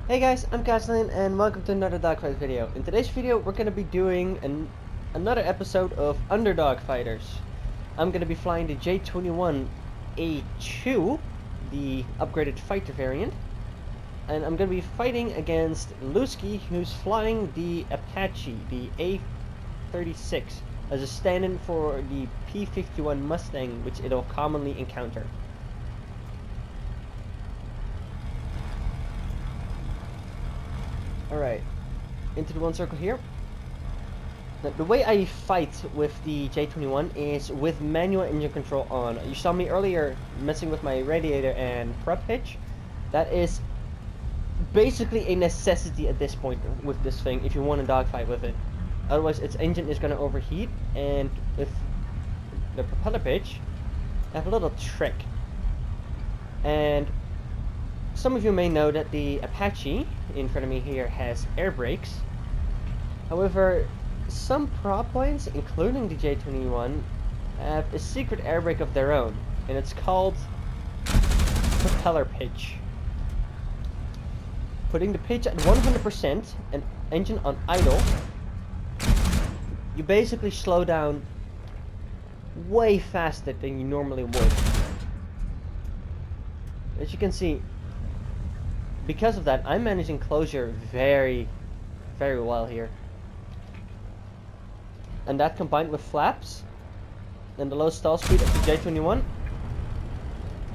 Hey guys, I'm Kazline and welcome to another dogfight video. In today's video we're going to be doing another episode of Underdog Fighters. I'm going to be flying the J21-A, the upgraded fighter variant. And I'm going to be fighting against Lewski, who's flying the Apache, the A36, as a stand-in for the P51 Mustang, which it'll commonly encounter. Alright, into the one circle here. Now, the way I fight with the J21 is with manual engine control on. You saw me earlier messing with my radiator and prep pitch. That is basically a necessity at this point with this thing if you want to dogfight with it. Otherwise its engine is going to overheat, and with the propeller pitch I have a little trick. And some of you may know that the Apache in front of me here has air brakes. However, some prop planes, including the J21, have a secret air brake of their own, and it's called propeller pitch. Putting the pitch at 100% and engine on idle, you basically slow down way faster than you normally would. As you can see, because of that, I'm managing closure very, very well here. And that combined with flaps and the low stall speed of the J21.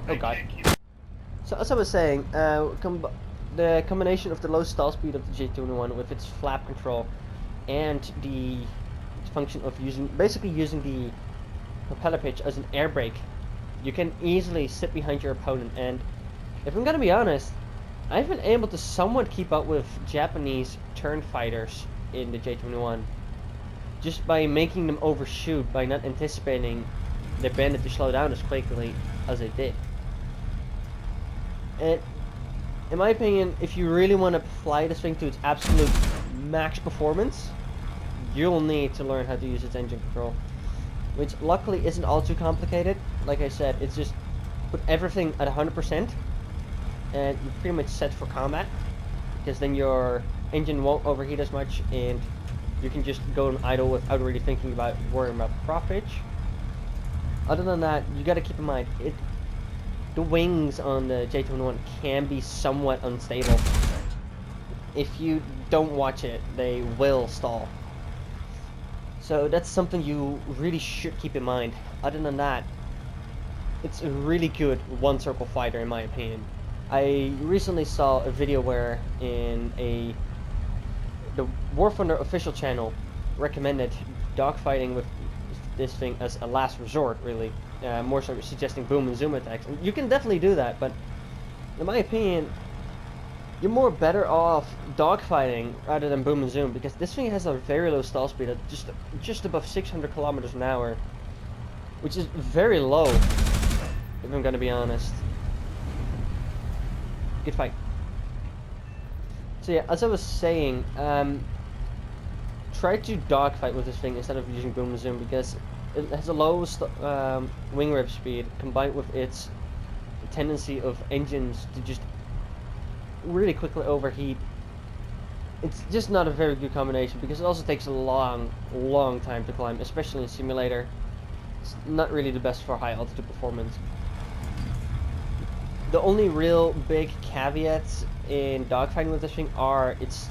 Oh god. So as I was saying, the combination of the low stall speed of the J21 with its flap control and the function of basically using the propeller pitch as an air brake, you can easily sit behind your opponent. And if I'm gonna be honest, I've been able to somewhat keep up with Japanese turn fighters in the J21 just by making them overshoot, by not anticipating their bandit to slow down as quickly as they did. And in my opinion, if you really want to fly this thing to its absolute max performance, you'll need to learn how to use its engine control, which luckily isn't all too complicated. Like I said, it's just put everything at 100%. And you're pretty much set for combat, because then your engine won't overheat as much and you can just go on idle without really thinking about worrying about prop pitch. Other than that, you gotta keep in mind, the wings on the J21 can be somewhat unstable. If you don't watch it, they will stall. So that's something you really should keep in mind. Other than that, it's a really good one circle fighter in my opinion. I recently saw a video where the WarThunder official channel recommended dogfighting with this thing as a last resort, really. More so suggesting boom and zoom attacks. And you can definitely do that, but in my opinion, you're more better off dogfighting rather than boom and zoom, because this thing has a very low stall speed at just above 600 kilometers an hour, which is very low, if I'm gonna be honest. Good fight. So yeah, as I was saying, try to dogfight with this thing instead of using boom and zoom, because it has a low wing rip speed combined with its tendency of engines to just really quickly overheat. It's just not a very good combination, because it also takes a long time to climb, especially in simulator. It's not really the best for high altitude performance. The only real big caveats in dogfighting with this thing are its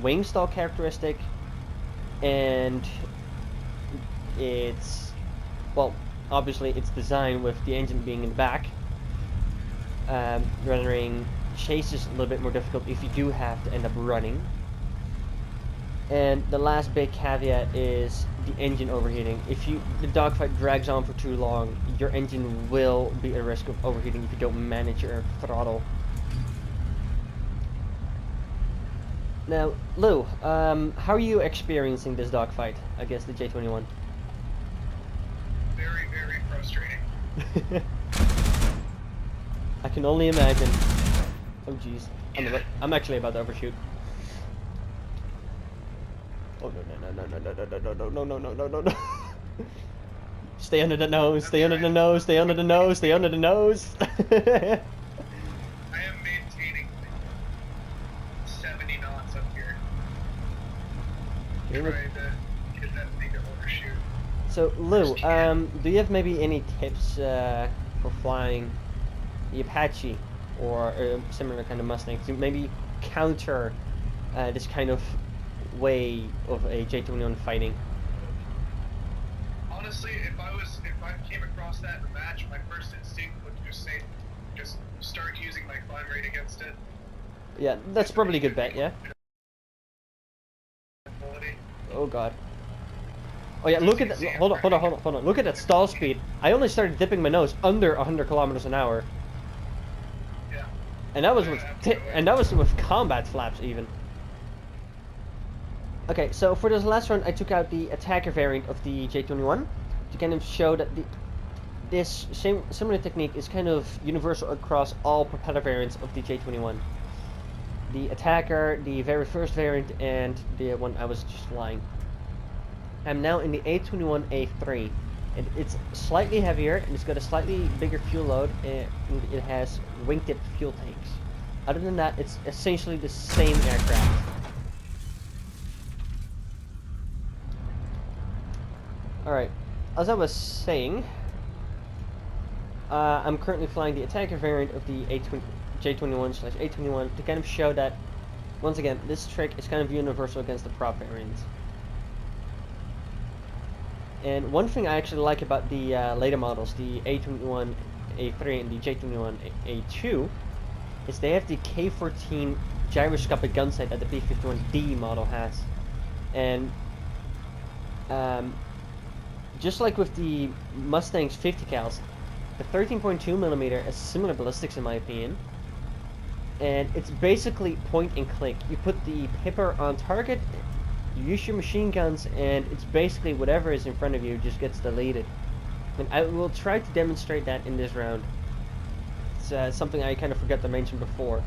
wing stall characteristic and its, well, obviously its design with the engine being in the back, rendering chases a little bit more difficult if you do have to end up running. And the last big caveat is the engine overheating. If the dogfight drags on for too long, your engine will be at risk of overheating if you don't manage your throttle. Now, Lou, how are you experiencing this dogfight against the J21? Very, very frustrating. I can only imagine. Oh jeez, I'm actually about to overshoot. Oh no. Stay under the nose, stay under the nose, stay under the nose, stay under the nose. I am maintaining 70 knots up here. Okay, Trying to get that thing to overshoot. so Lou, do you have maybe any tips for flying the Apache or a similar kind of Mustang to maybe counter this kind of way of a J21 fighting? Honestly, if I came across that in a match, my first instinct would just start using my climb rate against it. Yeah, that's probably a good bet, yeah? Oh god. Oh yeah, look at that. Hold on. Look at that stall speed. I only started dipping my nose under 100 kilometers an hour. Yeah. And that was with combat flaps even. Okay, so for this last round I took out the attacker variant of the J21 to kind of show that this similar technique is kind of universal across all propeller variants of the J21. The attacker, the very first variant, and the one I was just flying. I'm now in the A21-A3, and it's slightly heavier, and it's got a slightly bigger fuel load, and it has wingtip fuel tanks. Other than that, it's essentially the same aircraft. Alright, as I was saying, I'm currently flying the attacker variant of the J21/A21 to kind of show that, once again, this trick is kind of universal against the prop variants. And one thing I actually like about the later models, the A21-A3 and the J21-A2, is they have the K14 gyroscopic gun sight that the P51D model has. And just like with the Mustang's 50 cals, the 13.2mm has similar ballistics in my opinion. And it's basically point and click. You put the pipper on target, you use your machine guns, and it's basically whatever is in front of you just gets deleted. And I will try to demonstrate that in this round. It's something I kind of forgot to mention before.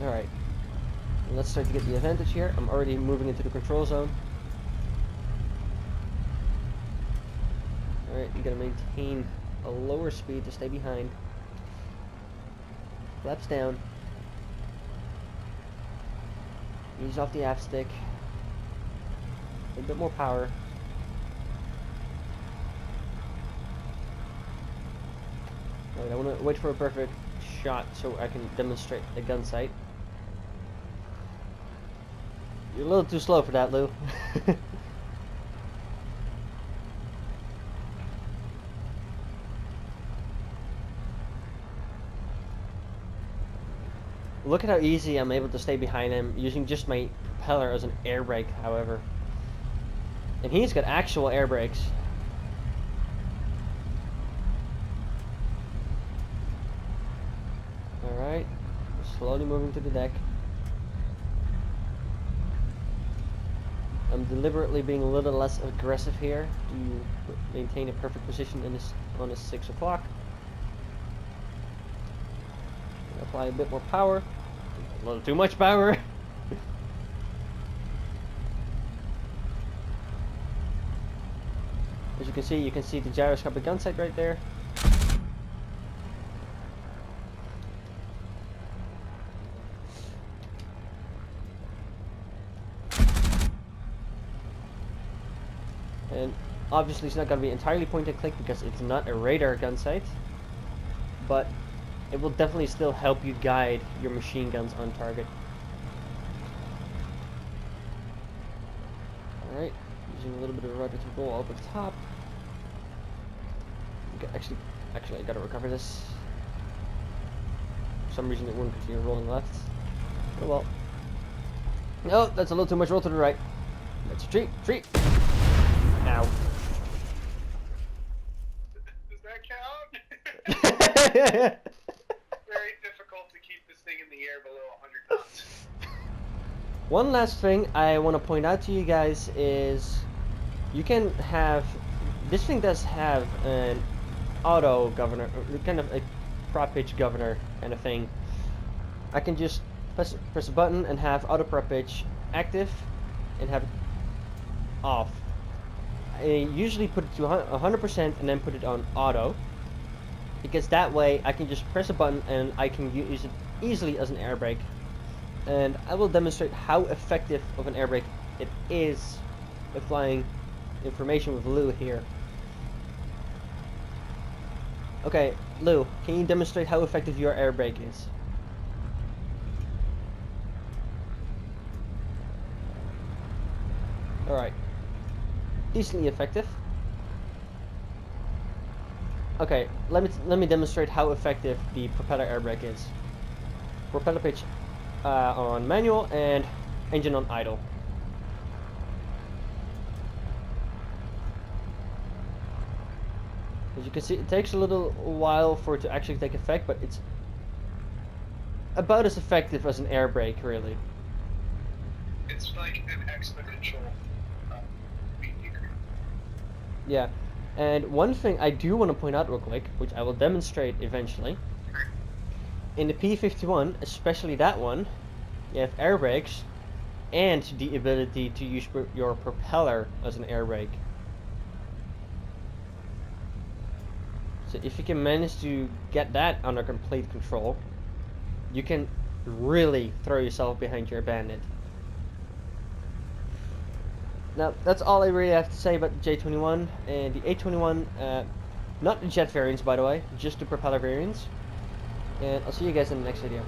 Alright. Let's start to get the advantage here. I'm already moving into the control zone. Alright, you gotta maintain a lower speed to stay behind. Flaps down. Ease off the aft stick. A bit more power. Alright, I want to wait for a perfect shot so I can demonstrate the gun sight. You're a little too slow for that, Lou. Look at how easy I'm able to stay behind him using just my propeller as an air brake, however. And he's got actual air brakes. Alright, slowly moving to the deck. I'm deliberately being a little less aggressive here to maintain a perfect position in this on this 6 o'clock. Apply a bit more power. A little too much power. As you can see the gyroscopic gun sight right there. And obviously it's not going to be entirely point and click because it's not a radar gun sight, but it will definitely still help you guide your machine guns on target. Alright, using a little bit of rudder to roll over the top. Actually, I gotta recover this. For some reason it wouldn't continue rolling left. Oh well. No, that's a little too much roll to the right. Let's retreat. Ow. Does that count? Very difficult to keep this thing in the air below 100 knots. One last thing I want to point out to you guys is you can have, this thing does have an auto governor, kind of a prop pitch governor kind of thing. I can just press a button and have auto prop pitch active and have it off. I usually put it to 100% and then put it on auto. because that way I can just press a button and I can use it easily as an air brake. And I will demonstrate how effective of an air brake it is applying information with Lou here. Okay, Lou, can you demonstrate how effective your air brake is? Alright. Decently effective. Okay, let me demonstrate how effective the propeller air brake is. Propeller pitch on manual and engine on idle. As you can see, it takes a little while for it to actually take effect, but it's about as effective as an air brake, really. It's like an exponential speed decrease. Yeah, and one thing I do want to point out real quick, which I will demonstrate eventually, in the P51, especially that one, you have air brakes and the ability to use your propeller as an air brake. So if you can manage to get that under complete control, you can really throw yourself behind your bandit. Now, that's all I really have to say about the J21 and the A21, not the jet variants by the way, just the propeller variants. And I'll see you guys in the next video.